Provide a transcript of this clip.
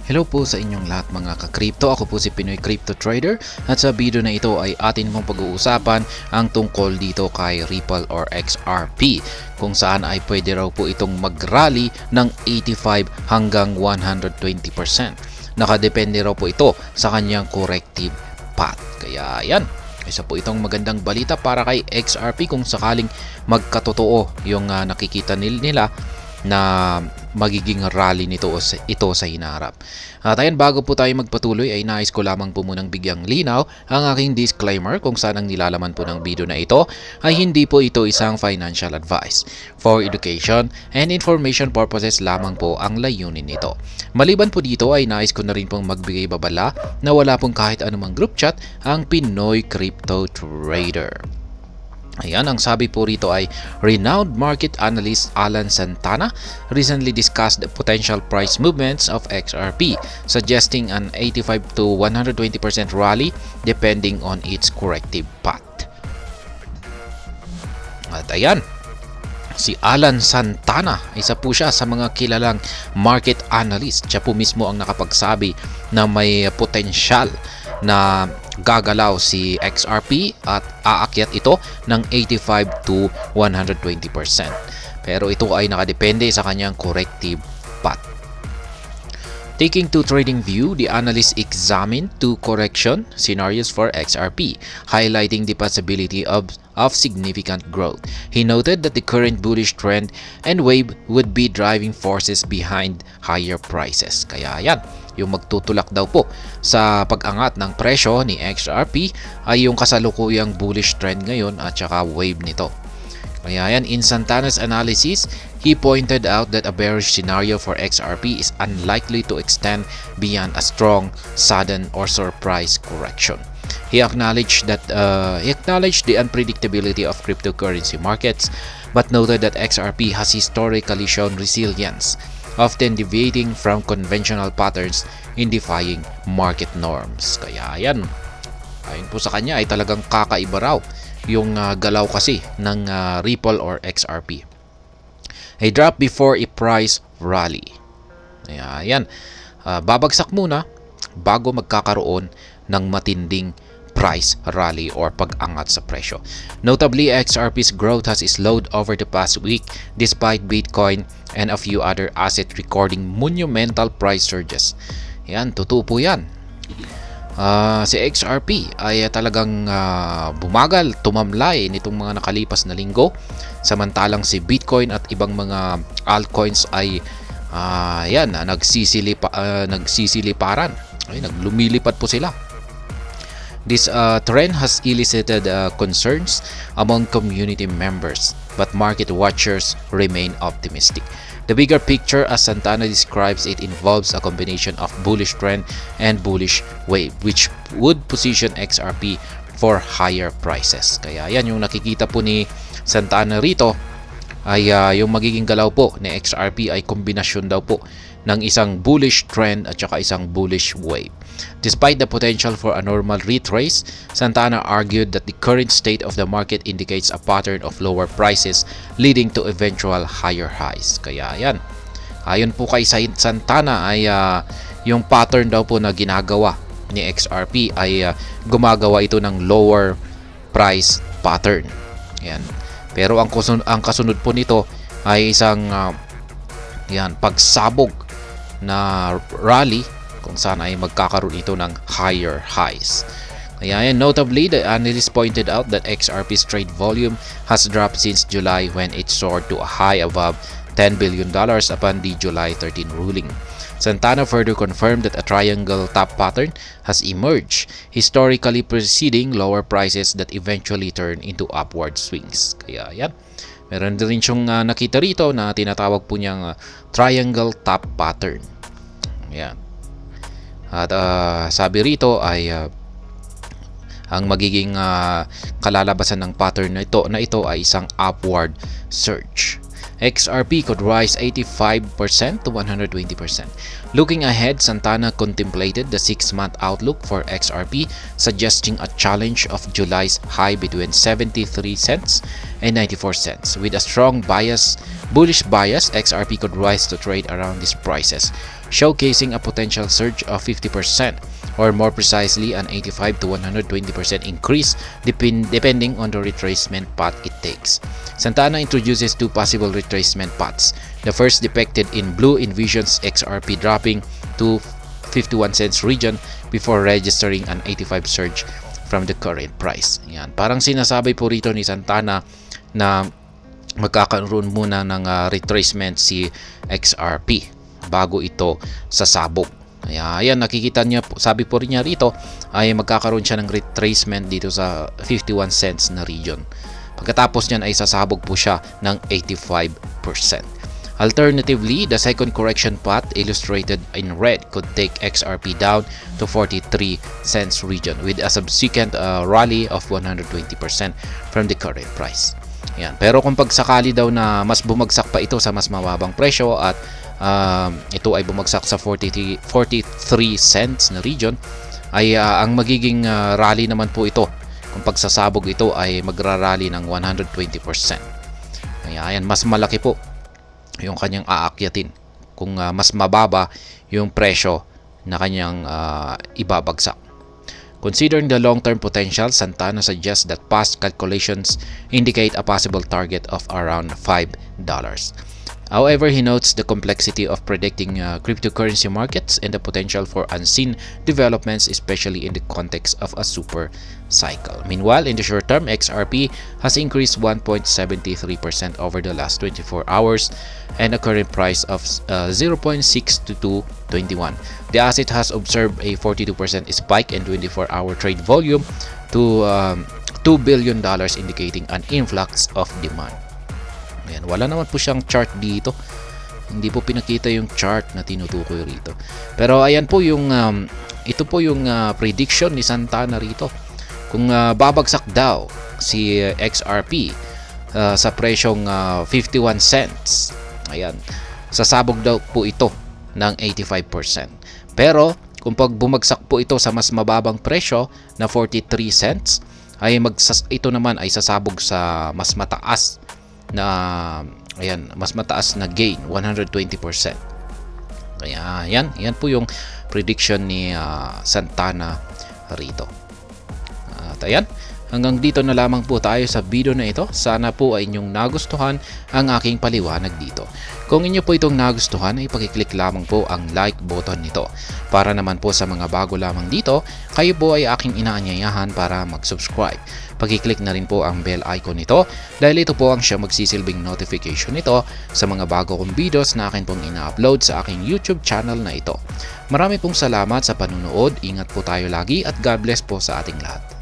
Hello po sa inyong lahat mga ka-crypto. Ako po si Pinoy Crypto Trader at sa video na ito ay atin pong pag-uusapan ang tungkol dito kay Ripple or XRP kung saan ay pwede raw po itong mag-rally ng 85 hanggang 120%. Nakadepende raw po ito sa kanyang corrective path. Kaya yan, isa po itong magandang balita para kay XRP kung sakaling magkatotoo yung nakikita nila na magiging rally ito sa hinaharap. At ayan, bago po tayo magpatuloy ay nais ko lamang po munang bigyang linaw ang aking disclaimer kung saan ang nilalaman po ng video na ito ay hindi po ito isang financial advice. For education and information purposes lamang po ang layunin nito. Maliban po dito ay nais ko na rin pong magbigay babala na wala pong kahit anumang group chat ang Pinoy Crypto Trader. Ayan, ang sabi po rito ay renowned market analyst Alan Santana recently discussed the potential price movements of XRP, suggesting an 85 to 120% rally depending on its corrective path. At ayan, si Alan Santana, isa po siya sa mga kilalang market analyst. Siya po mismo ang nakapagsabi na may potensyal na gagalaw si XRP at aakyat ito ng 85 to 120%. Pero ito ay nakadepende sa kanyang corrective path. Taking to trading view, the analyst examined two correction scenarios for XRP, highlighting the possibility of significant growth. He noted that the current bullish trend and wave would be driving forces behind higher prices. Kaya yan, yung magtutulak daw po sa pag-angat ng presyo ni XRP ay yung kasalukuyang bullish trend ngayon at saka wave nito. Kaya yan, in Santana's analysis, he pointed out that a bearish scenario for XRP is unlikely to extend beyond a strong, sudden, or surprise correction. He acknowledged the unpredictability of cryptocurrency markets, but noted that XRP has historically shown resilience, often deviating from conventional patterns in defying market norms. Kaya yan, ayon po sa kanya ay talagang kakaiba raw yung galaw kasi ng Ripple or XRP. A drop before a price rally. Ayan, babagsak muna bago magkakaroon ng matinding price rally or pag-angat sa presyo. Notably, XRP's growth has slowed over the past week despite Bitcoin and a few other assets recording monumental price surges. Yan, totoo po yan. Si XRP ay talagang bumagal, tumamlay nitong mga nakalipas na linggo. Samantalang si Bitcoin at ibang mga altcoins ay nagsisiliparan. Ay, naglumilipad po sila. This trend has elicited concerns among community members, but market watchers remain optimistic. The bigger picture, as Santana describes it, involves a combination of bullish trend and bullish wave, which would position XRP for higher prices. Kaya yan yung nakikita po ni Santana rito ay yung magiging galaw po ni XRP ay kombinasyon daw po ng isang bullish trend at saka isang bullish wave. Despite the potential for a normal retrace, Santana argued that the current state of the market indicates a pattern of lower prices leading to eventual higher highs. Kaya yan, ayon po kay Santana ay yung pattern daw po na ginagawa ni XRP ay gumagawa ito ng lower price pattern. Yan. Pero ang kasunod po nito ay isang pagsabog na rally kung saan ay magkakaroon ito ng higher highs. Kaya yan, notably, the analyst pointed out that XRP's trade volume has dropped since July when it soared to a high above $10 billion upon the July 13 ruling. Santana further confirmed that a triangle top pattern has emerged, historically preceding lower prices that eventually turn into upward swings. Kaya yan, meron din siyang nakita rito na tinatawag po niyang triangle top pattern. Yan. At sabi rito ay ang magiging kalalabasan ng pattern na ito ay isang upward surge. XRP could rise 85% to 120%. Looking ahead, Santana contemplated the 6-month outlook for XRP, suggesting a challenge of July's high between 73 cents and 94 cents. With a strong bullish bias, XRP could rise to trade around these prices, showcasing a potential surge of 50%, or more precisely an 85 to 120% increase depending on the retracement path it takes. Santana introduces two possible retracement paths. The first, depicted in blue, envisions XRP dropping to 51 cents region before registering an 85 surge from the current price. Yan. Parang sinasabi po rito ni Santana na magkakaroon muna ng retracement si XRP bago ito sasabog. Ayan, nakikita niya, sabi po rin niya rito ay magkakaroon siya ng retracement dito sa 51 cents na region. Pagkatapos niyan ay sasabog po siya ng 85%. Alternatively, the second correction path illustrated in red could take XRP down to 43 cents region with a subsequent rally of 120% from the current price. Ayan. Pero kung pagsakali daw na mas bumagsak pa ito sa mas mababang presyo at ito ay bumagsak sa 43 cents na region, ay ang magiging rally naman po ito, kung pagsasabog ito ay magrarally ng 120%. Ayan, mas malaki po yung kanyang aakyatin kung mas mababa yung presyo na kanyang ibabagsak. Considering the long-term potential, Santana suggests that past calculations indicate a possible target of around $5. However, he notes the complexity of predicting cryptocurrency markets and the potential for unseen developments, especially in the context of a super cycle. Meanwhile, in the short term, XRP has increased 1.73% over the last 24 hours and a current price of 0.62221. The asset has observed a 42% spike in 24-hour trade volume to $2 billion, indicating an influx of demand. Ayan, wala naman po siyang chart dito. Hindi po pinakita yung chart na tinutukoy rito. Pero ayan po yung ito po yung prediction ni Santana rito. Kung babagsak daw si XRP sa presyong 51 cents, ayan, sasabog daw po ito ng 85%. Pero kung pag bumagsak po ito sa mas mababang presyo na 43 cents, ay ito naman ay sasabog sa mas mataas na gain, 120%. Kaya yan po yung prediction ni Santana rito. At ayan, hanggang dito na lamang po tayo sa video na ito. Sana po ay inyong nagustuhan ang aking paliwanag dito. Kung inyo po itong nagustuhan, ay pakiclick lamang po ang like button nito. Para naman po sa mga bago lamang dito, kayo po ay aking inaanyayahan para mag-subscribe. Pakiclick na rin po ang bell icon nito dahil ito po ang siya magsisilbing notification nito sa mga bago kong videos na akin pong ina-upload sa aking YouTube channel na ito. Marami pong salamat sa panunood, ingat po tayo lagi at God bless po sa ating lahat.